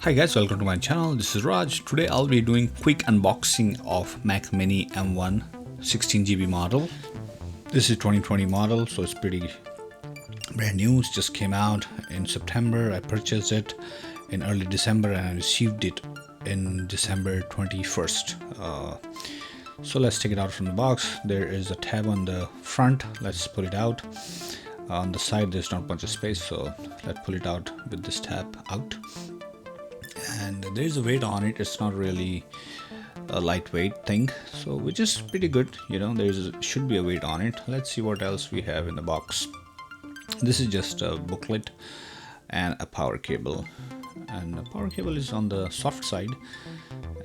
Hi guys, welcome to my channel. This is Raj. Today I'll be doing quick unboxing of Mac Mini M1 16GB model. This is 2020 model, so it's pretty brand new. It just came out in September. I purchased it in early December and I received it in December 21st. So let's take it out from the box. There is a tab on the front. Let's pull it out. On the side there's not much of space, so let's pull it out with this tab out. And there's a weight on it. It's not really a lightweight thing, so which is pretty good. Should be a weight on it. Let's see what else we have in the box. This is just a booklet and a power cable, and the power cable is on the soft side,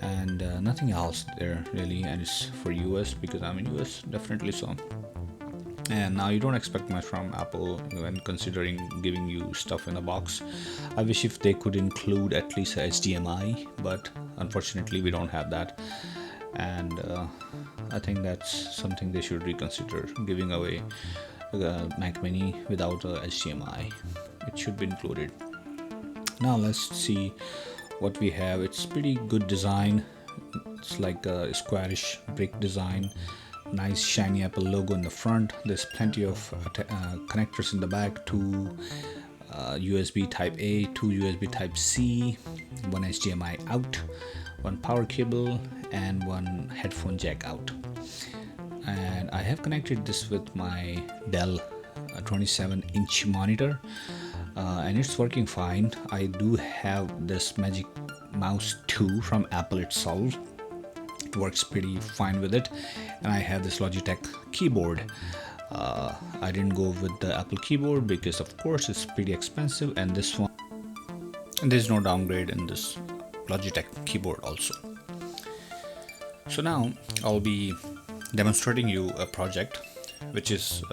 and nothing else there really, and it's for US because I'm in US, definitely so. And now you don't expect much from Apple when considering giving you stuff in a box. I wish if they could include at least a HDMI, but unfortunately we don't have that. And I think that's something they should reconsider, giving away the Mac Mini without a HDMI. It should be included. Now let's see what we have. It's pretty good design. It's like a squarish brick design. Nice shiny Apple logo in the front. There's plenty of connectors in the back. Two USB type A, two USB type C, one HDMI out, one power cable, and one headphone jack out. And I have connected this with my Dell 27-inch monitor, and it's working fine. I do have this Magic Mouse 2 from Apple itself. It works pretty fine with it, and I have this Logitech keyboard. I didn't go with the Apple keyboard because of course it's pretty expensive, and this one, and there's no downgrade in this Logitech keyboard also. So now I'll be demonstrating you a project which is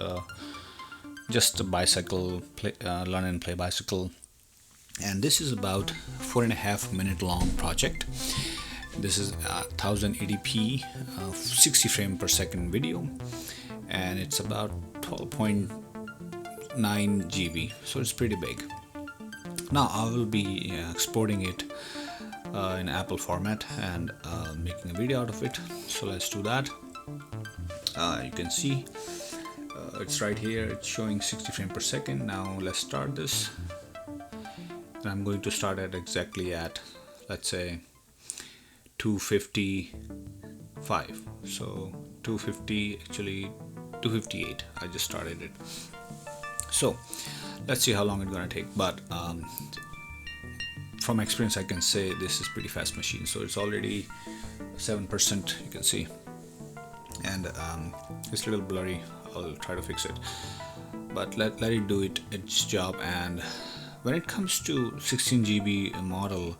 just a bicycle learn and play bicycle, and this is about 4.5 minute long project. This is 1080p 60 frame per second video, and it's about 12.9 GB, so it's pretty big. Now I will be exporting it in Apple format and making a video out of it. So let's do that. You can see it's right here. It's showing 60 frame per second. Now let's start this, and I'm going to start at exactly at, let's say, 255. So 250, actually 258. I just started it. So let's see how long it's gonna take. But from experience, I can say this is pretty fast machine. So it's already 7%. You can see, and it's a little blurry. I'll try to fix it. But let it do its job. And when it comes to 16GB model,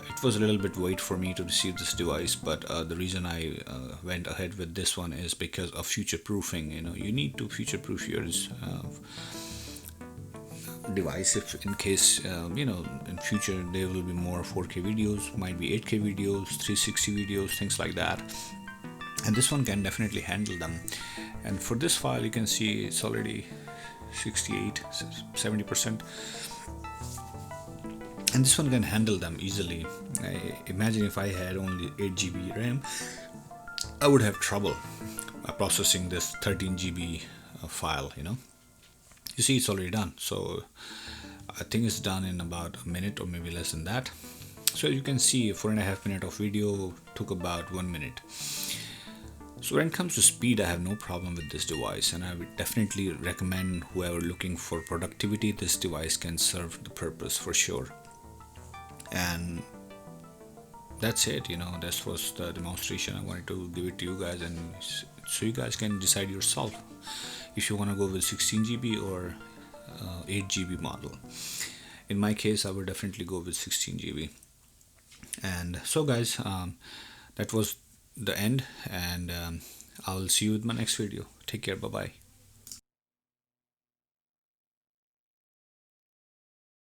it was a little bit wait for me to receive this device, but the reason I went ahead with this one is because of future proofing. You need to future proof your device if in case in future there will be more 4K videos, might be 8K videos, 360 videos, things like that, and this one can definitely handle them. And for this file, you can see it's already 70%. And this one can handle them easily. Imagine if I had only 8GB RAM, I would have trouble processing this 13GB file. You see, it's already done. So I think it's done in about a minute or maybe less than that. So you can see 4.5 minutes of video took about 1 minute. So when it comes to speed, I have no problem with this device, and I would definitely recommend whoever looking for productivity, this device can serve the purpose for sure. And that's it. This was the demonstration. I wanted to give it to you guys, and so you guys can decide yourself if you want to go with 16GB or 8GB model. In my case, I would definitely go with 16GB. And so guys, that was the end, and I'll see you with my next video. Take care. Bye bye.